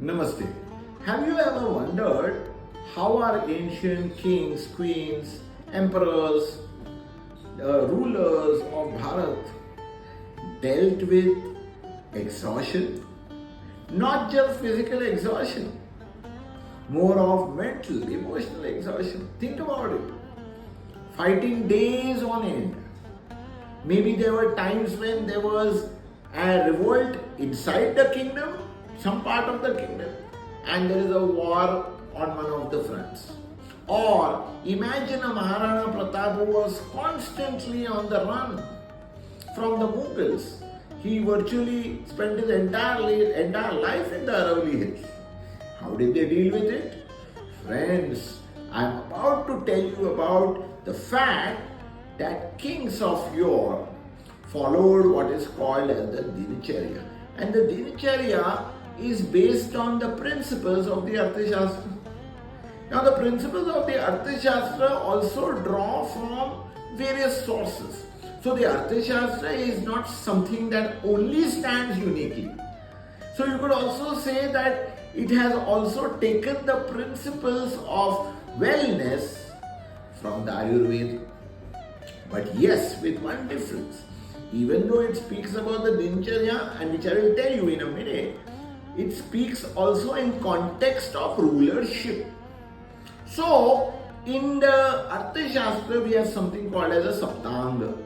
Namaste. Have you ever wondered how our ancient kings, queens, emperors, rulers of Bharat dealt with exhaustion? Not just physical exhaustion, more of mental, emotional exhaustion. Think about it. Fighting days on end. Maybe there were times when there was a revolt inside the kingdom, some part of the kingdom, and there is a war on one of the fronts. Or imagine a Maharana Pratap who was constantly on the run from the Mughals. He virtually spent his entire life in the Aravalli Hills. How did they deal with it? Friends, I am about to tell you about the fact that kings of yore followed what is called as the Dinacharya. And the Dinacharya is based on the principles of the Arthashastra. Now the principles of the Arthashastra also draw from various sources. So the Arthashastra is not something that only stands uniquely. So you could also say that it has also taken the principles of wellness from the Ayurveda. But yes, with one difference. Even though it speaks about the Dinacharya, and which I will tell you in a minute, it speaks also in context of rulership. So, in the Arthashastra, we have something called as a Saptanga.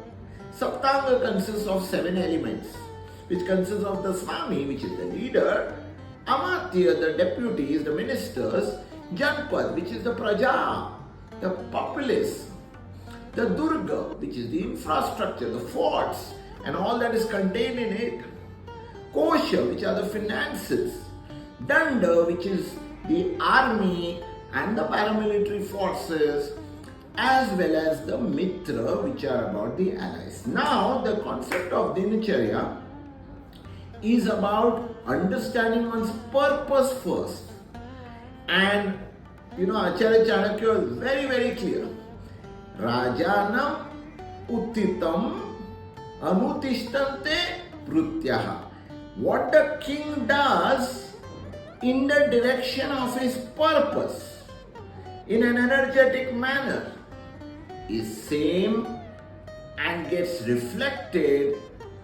Saptanga consists of 7 elements, which consists of the Swami, which is the leader, Amatya, the deputies, the ministers, Janpad, which is the Praja, the populace, the Durga, which is the infrastructure, the forts, and all that is contained in it, Kosha, which are the finances, Danda, which is the army and the paramilitary forces, as well as the Mitra, which are about the allies. Now, the concept of Dinacharya is about understanding one's purpose first. And Acharya Chanakya was very, very clear. Rajanam Uttitam Anutishtante Prutyaha. What the king does in the direction of his purpose in an energetic manner is same and gets reflected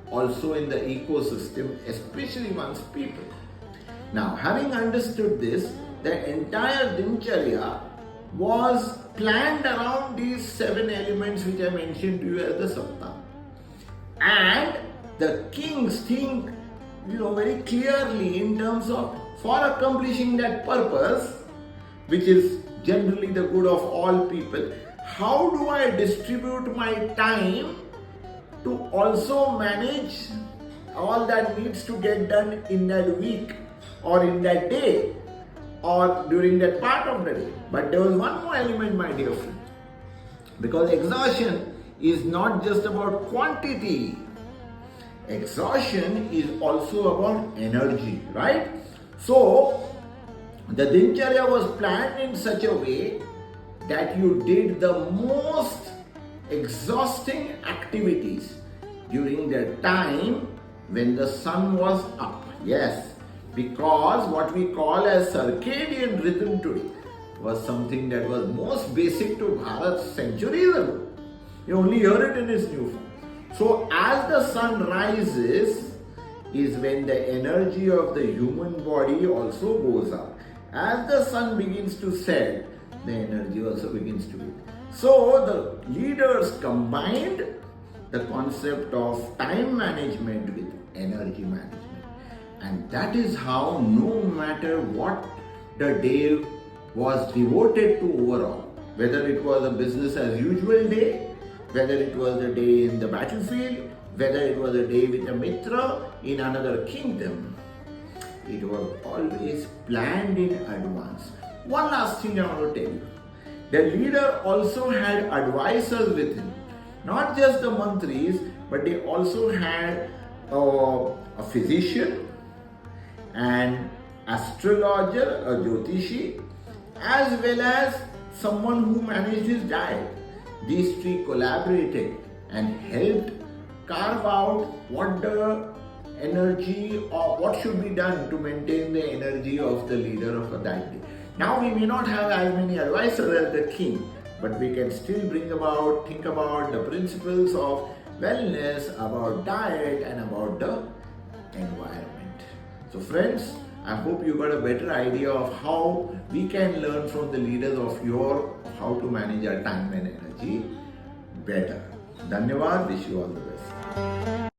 also in the ecosystem, especially one's people. Now, having understood this, the entire Dinacharya was planned around these 7 elements which I mentioned to you as the Sapta. And the kings think, very clearly in terms of for accomplishing that purpose, which is generally the good of all people, how do I distribute my time to also manage all that needs to get done in that week or in that day or during that part of the day. But there was one more element, my dear friend, because exhaustion is not just about quantity. Exhaustion is also about energy, right? So, the Dinacharya was planned in such a way that you did the most exhausting activities during the time when the sun was up. Yes, because what we call as circadian rhythm today was something that was most basic to Bharat centuries ago. You only hear it in its new form. So as the sun rises is when the energy of the human body also goes up. As the sun begins to set, the energy also begins to be. So the leaders combined the concept of time management with energy management. And that is how no matter what the day was devoted to overall, whether it was a business as usual day, whether it was a day in the battlefield, whether it was a day with a Mitra in another kingdom, it was always planned in advance. One last thing I want to tell you. The leader also had advisors with him. Not just the mantris, but they also had a physician, an astrologer, a jyotishi, as well as someone who managed his diet. These 3 collaborated and helped carve out what the energy, or what should be done to maintain the energy of the leader of that day. Now we may not have as many advisors as the king, but we can still think about the principles of wellness, about diet, and about the environment. So friends, I hope you got a better idea of how we can learn from the leaders of how to manage our time and energy better. Dhanyawad, wish you all the best.